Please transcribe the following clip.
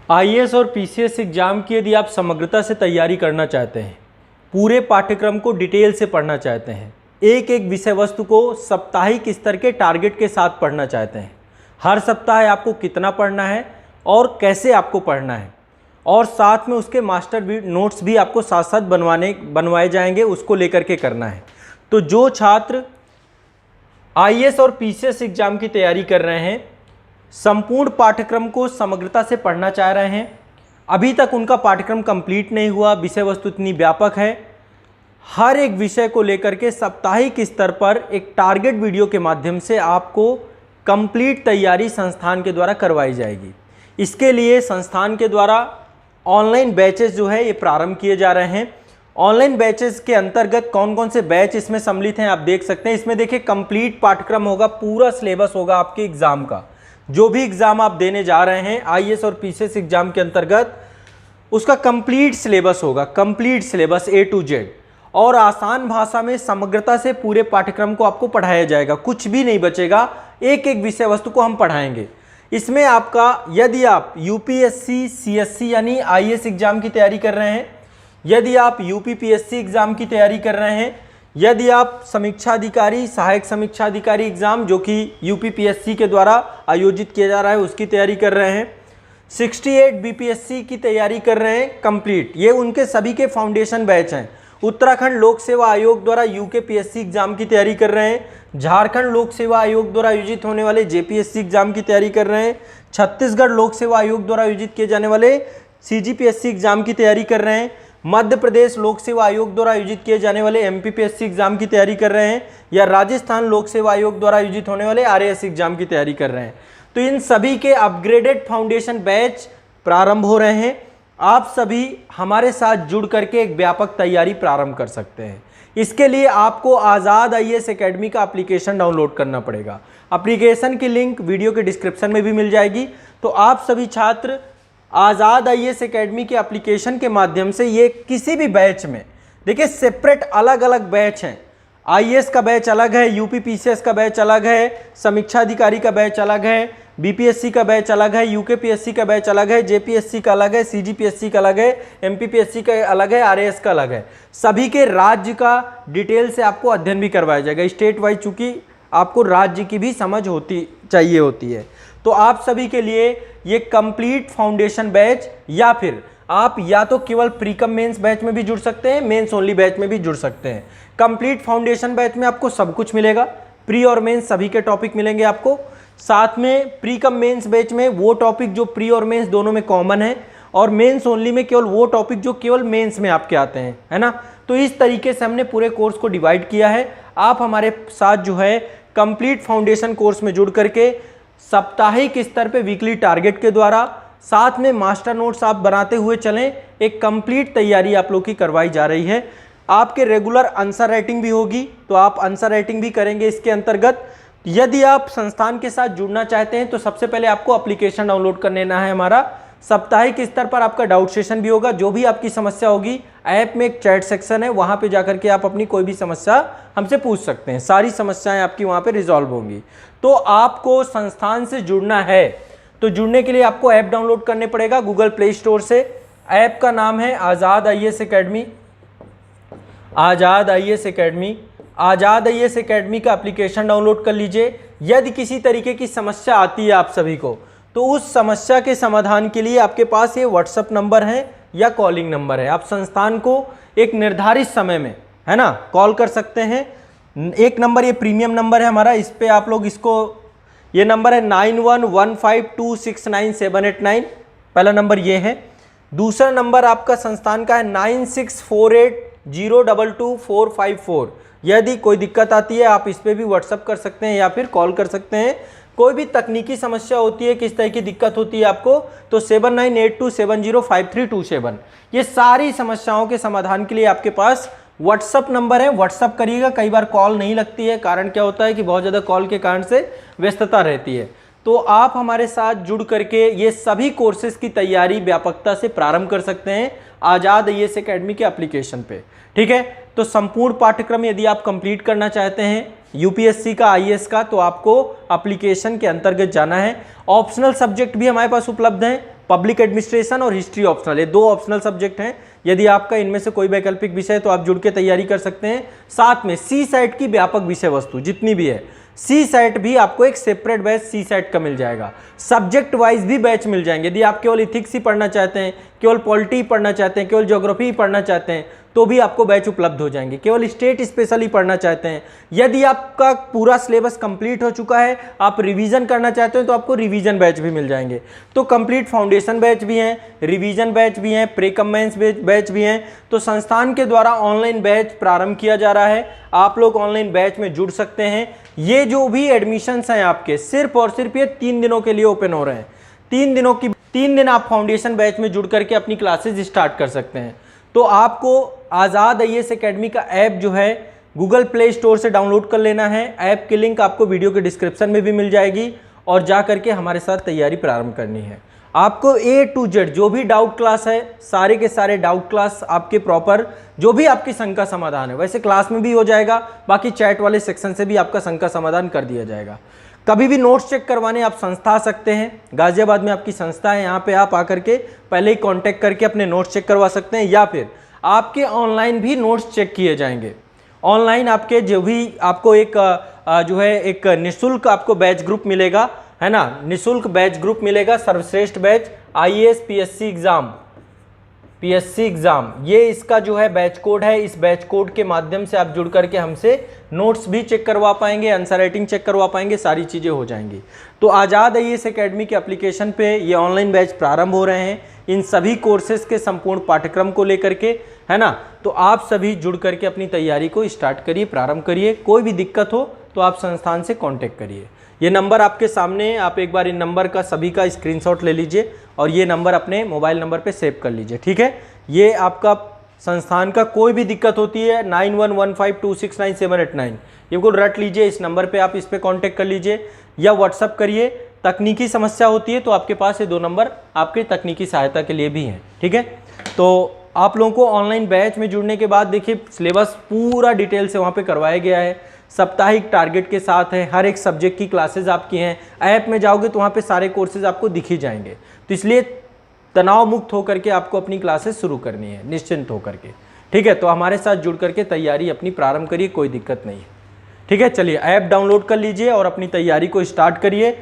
IAS और PCS exam की यदि आप समग्रता से तैयारी करना चाहते हैं, पूरे पाठ्यक्रम को डिटेल से पढ़ना चाहते हैं, एक एक विषय वस्तु को साप्ताहिक स्तर के टारगेट के साथ पढ़ना चाहते हैं, हर सप्ताह आपको कितना पढ़ना है और कैसे आपको पढ़ना है, और साथ में उसके मास्टर नोट्स भी आपको साथ साथ बनवाए जाएंगे, उसको लेकर के करना है। तो जो छात्र आईएएस और पीसीएस एग्जाम की तैयारी कर रहे हैं, संपूर्ण पाठ्यक्रम को समग्रता से पढ़ना चाह रहे हैं, अभी तक उनका पाठ्यक्रम कंप्लीट नहीं हुआ, विषय वस्तु इतनी व्यापक है, हर एक विषय को लेकर के साप्ताहिक स्तर पर एक टारगेट वीडियो के माध्यम से आपको कंप्लीट तैयारी संस्थान के द्वारा करवाई जाएगी। इसके लिए संस्थान के द्वारा ऑनलाइन बैचेस जो है ये प्रारंभ किए जा रहे हैं। ऑनलाइन बैचेस के अंतर्गत कौन कौन से बैच इसमें सम्मिलित हैं आप देख सकते हैं। इसमें देखिए कंप्लीट पाठ्यक्रम होगा, पूरा सिलेबस होगा आपके एग्जाम का। जो भी एग्जाम आप देने जा रहे हैं आईएएस और पीसीएस एग्जाम के अंतर्गत, उसका कंप्लीट सिलेबस होगा, complete syllabus A to Z, और आसान भाषा में समग्रता से पूरे पाठ्यक्रम को आपको पढ़ाया जाएगा, कुछ भी नहीं बचेगा, एक एक विषय वस्तु को हम पढ़ाएंगे। इसमें आपका यदि आप यूपीएससी सीएससी यानी आईएएस एग्जाम की तैयारी कर रहे हैं, यदि आप यूपीपीएससी एग्जाम की तैयारी कर रहे हैं, यदि आप समीक्षा अधिकारी सहायक समीक्षा अधिकारी एग्जाम जो कि यूपीपीएससी के द्वारा आयोजित किया जा रहा है उसकी तैयारी कर रहे हैं, 68 बीपीएससी की तैयारी कर रहे हैं कंप्लीट, ये उनके सभी के फाउंडेशन बैच हैं। उत्तराखंड लोक सेवा आयोग द्वारा यूकेपीएससी एग्जाम की तैयारी कर रहे हैं, झारखंड लोक सेवा आयोग द्वारा आयोजित होने वाले जेपीएससी एग्जाम की तैयारी कर रहे हैं, छत्तीसगढ़ लोक सेवा आयोग द्वारा आयोजित किए जाने वाले सीजीपीएससी एग्जाम की तैयारी कर रहे हैं, मध्य प्रदेश लोक सेवा आयोग द्वारा आयोजित किए जाने वाले एमपीपीएससी एग्जाम की तैयारी कर रहे हैं, या राजस्थान लोक सेवा आयोग द्वारा आयोजित होने वाले आरएएस एग्जाम की तैयारी कर रहे हैं। तो इन सभी के अपग्रेडेड फाउंडेशन बैच प्रारंभ हो रहे हैं। आप सभी हमारे साथ जुड़ करके एक व्यापक तैयारी प्रारंभ कर सकते हैं। इसके लिए आपको आज़ाद आईएएस एकेडमी का एप्लीकेशन डाउनलोड करना पड़ेगा। एप्लीकेशन की लिंक वीडियो के डिस्क्रिप्शन में भी मिल जाएगी। तो आप सभी छात्र आज़ाद आईएएस एकेडमी के एप्लीकेशन के माध्यम से ये किसी भी बैच में, देखिए सेपरेट अलग अलग बैच हैं, आईएएस का बैच अलग है, यूपीपीसीएस का बैच अलग है, समीक्षा अधिकारी का बैच अलग है, बीपीएससी का बैच अलग है, यूकेपीएससी का बैच अलग है, जेपीएससी का अलग है, सीजीपीएससी का अलग है, एमपीपीएससी का अलग है, आरएएस का अलग है। सभी के राज्य का डिटेल से आपको अध्ययन भी करवाया जाएगा, स्टेट वाइज, चूंकि आपको राज्य की भी समझ होती है। तो आप सभी के लिए ये कंप्लीट फाउंडेशन बैच, या फिर आप या तो केवल प्रीकम मेंस बैच में भी जुड़ सकते हैं, मेंस ओनली बैच में भी जुड़ सकते हैं। कंप्लीट फाउंडेशन बैच में आपको सब कुछ मिलेगा, प्री और मेंस सभी के टॉपिक मिलेंगे आपको। साथ में प्रीकम मेंस बैच में वो टॉपिक जो प्री और मेंस दोनों में कॉमन है, और मेंस ओनली में केवल वो टॉपिक जो केवल मेंस में आपके आते हैं, है ना। तो इस तरीके से हमने पूरे कोर्स को डिवाइड किया है। आप हमारे साथ जो है कंप्लीट फाउंडेशन कोर्स में जुड़ करके साप्ताहिक स्तर पे वीकली टारगेट के द्वारा, साथ में मास्टर नोट्स आप बनाते हुए चलें, एक कंप्लीट तैयारी आप लोग की करवाई जा रही है। आपके रेगुलर आंसर राइटिंग भी होगी, तो आप आंसर राइटिंग भी करेंगे इसके अंतर्गत। यदि आप संस्थान के साथ जुड़ना चाहते हैं तो सबसे पहले आपको एप्लीकेशन डाउनलोड कर लेना है हमारा। साप्ताहिक स्तर पर आपका डाउट सेशन भी होगा, जो भी आपकी समस्या होगी ऐप में एक चैट सेक्शन है, वहां पे जाकर के आप अपनी कोई भी समस्या हमसे पूछ सकते हैं, सारी समस्याएं आपकी वहां पे रिजॉल्व होंगी। तो आपको संस्थान से जुड़ना है, तो जुड़ने के लिए आपको ऐप डाउनलोड करने पड़ेगा गूगल प्ले स्टोर से। ऐप का नाम है आज़ाद आईएएस एकेडमी। आज़ाद आईएएस एकेडमी, आज़ाद आईएएस एकेडमी का एप्लीकेशन डाउनलोड कर लीजिए। यदि किसी तरीके की समस्या आती है आप सभी को, तो उस समस्या के समाधान के लिए आपके पास ये व्हाट्सएप नंबर है या कॉलिंग नंबर है। आप संस्थान को एक निर्धारित समय में, है ना, कॉल कर सकते हैं। एक नंबर ये प्रीमियम नंबर है हमारा, इस पे आप लोग इसको, ये नंबर है 9115269789, पहला नंबर ये है। दूसरा नंबर आपका संस्थान का है 9648022454। यदि कोई दिक्कत आती है आप इस पर भी व्हाट्सअप कर सकते हैं या फिर कॉल कर सकते हैं। कोई भी तकनीकी समस्या होती है, किस तरह की दिक्कत होती है आपको, तो 7982705327, ये सारी समस्याओं के समाधान के लिए आपके पास व्हाट्सअप नंबर है, व्हाट्सअप करिएगा। कई बार कॉल नहीं लगती है, कारण क्या होता है कि बहुत ज़्यादा कॉल के कारण से व्यस्तता रहती है। तो आप हमारे साथ जुड़ करके ये सभी कोर्सेज की तैयारी व्यापकता से प्रारंभ कर सकते हैं आज़ाद आईएएस एकेडमी के एप्लीकेशन पे, ठीक है। तो संपूर्ण पाठ्यक्रम यदि आप कंप्लीट करना चाहते हैं यूपीएससी का, आईएएस का, तो आपको एप्लीकेशन के अंतर्गत जाना है। ऑप्शनल सब्जेक्ट भी हमारे पास उपलब्ध हैं, पब्लिक एडमिनिस्ट्रेशन और हिस्ट्री ऑप्शनल, ये 2 ऑप्शनल सब्जेक्ट हैं। यदि आपका इनमें से कोई वैकल्पिक विषय है तो आप जुड़ के तैयारी कर सकते हैं। साथ में सी सेट की व्यापक विषय वस्तु जितनी भी है, सी सेट भी आपको एक सेपरेट बैच सी सेट का मिल जाएगा। सब्जेक्ट वाइज भी बैच मिल जाएंगे। यदि आप केवल इथिक्स ही पढ़ना चाहते हैं, केवल पॉलिटी पढ़ना चाहते हैं, केवल ज्योग्राफी ही पढ़ना चाहते हैं तो भी आपको बैच उपलब्ध हो जाएंगे। केवल स्टेट स्पेशली पढ़ना चाहते हैं, यदि आपका पूरा सिलेबस कंप्लीट हो चुका है, आप रिवीजन करना चाहते हैं तो आपको रिवीजन बैच भी मिल जाएंगे। तो कंप्लीट फाउंडेशन बैच भी हैं, रिवीजन बैच भी हैं, प्री कमेंस बैच भी हैं। तो संस्थान के द्वारा ऑनलाइन बैच प्रारंभ किया जा रहा है, आप लोग ऑनलाइन बैच में जुड़ सकते हैं। ये जो भी एडमिशन्स हैं आपके सिर्फ और सिर्फ ये 3 दिनों के लिए ओपन हो रहे हैं। 3 दिन आप फाउंडेशन बैच में जुड़ करके अपनी क्लासेज स्टार्ट कर सकते हैं। तो आपको आज़ाद IAS एकेडमी का ऐप जो है गूगल प्ले स्टोर से डाउनलोड कर लेना है। ऐप की लिंक आपको वीडियो के डिस्क्रिप्शन में भी मिल जाएगी और जा करके हमारे साथ तैयारी प्रारंभ करनी है। आपको A to Z जो भी डाउट क्लास है, सारे के सारे डाउट क्लास आपके प्रॉपर, जो भी आपकी शंका समाधान है वैसे क्लास में भी हो जाएगा, बाकी चैट वाले सेक्शन से भी आपका शंका समाधान कर दिया जाएगा। कभी भी नोट्स चेक करवाने आप संस्था आ सकते हैं, गाजियाबाद में आपकी संस्था है, यहाँ पे आप आकर के पहले ही कांटेक्ट करके अपने नोट्स चेक करवा सकते हैं, या फिर आपके ऑनलाइन भी नोट्स चेक किए जाएंगे। ऑनलाइन आपके जो भी आपको एक जो है एक निःशुल्क आपको बैच ग्रुप मिलेगा, है ना, निःशुल्क बैच ग्रुप मिलेगा, सर्वश्रेष्ठ बैच IAS PSC एग्जाम, ये इसका जो है बैच कोड है। इस बैच कोड के माध्यम से आप जुड़ करके हमसे नोट्स भी चेक करवा पाएंगे, आंसर राइटिंग चेक करवा पाएंगे, सारी चीज़ें हो जाएंगी। तो आज़ाद IAS एकेडमी के एप्लीकेशन पे ये ऑनलाइन बैच प्रारंभ हो रहे हैं, इन सभी कोर्सेज के संपूर्ण पाठ्यक्रम को लेकर के, है ना। तो आप सभी जुड़ करके अपनी तैयारी को स्टार्ट करिए, प्रारंभ करिए। कोई भी दिक्कत हो तो आप संस्थान से कॉन्टेक्ट करिए। ये नंबर आपके सामने है, आप एक बार इन नंबर का सभी का स्क्रीनशॉट ले लीजिए और ये नंबर अपने मोबाइल नंबर पे सेव कर लीजिए, ठीक है। ये आपका संस्थान का कोई भी दिक्कत होती है 9115269789, ये को रट लीजिए, इस नंबर पे आप इस पे कांटेक्ट कर लीजिए या व्हाट्सअप करिए। तकनीकी समस्या होती है तो आपके पास ये 2 नंबर आपके तकनीकी सहायता के लिए भी हैं, ठीक है। तो आप लोगों को ऑनलाइन बैच में जुड़ने के बाद देखिए सिलेबस पूरा डिटेल से वहाँ पे करवाया गया है, साप्ताहिक टारगेट के साथ है, हर एक सब्जेक्ट की क्लासेज आपकी हैं। ऐप में जाओगे तो वहाँ पे सारे कोर्सेज आपको दिख ही जाएंगे। तो इसलिए तनाव मुक्त होकर के आपको अपनी क्लासेज शुरू करनी है, निश्चिंत होकर के, ठीक है। तो हमारे साथ जुड़ करके तैयारी अपनी प्रारंभ करिए, कोई दिक्कत नहीं है, ठीक है। चलिए ऐप डाउनलोड कर लीजिए और अपनी तैयारी को स्टार्ट करिए।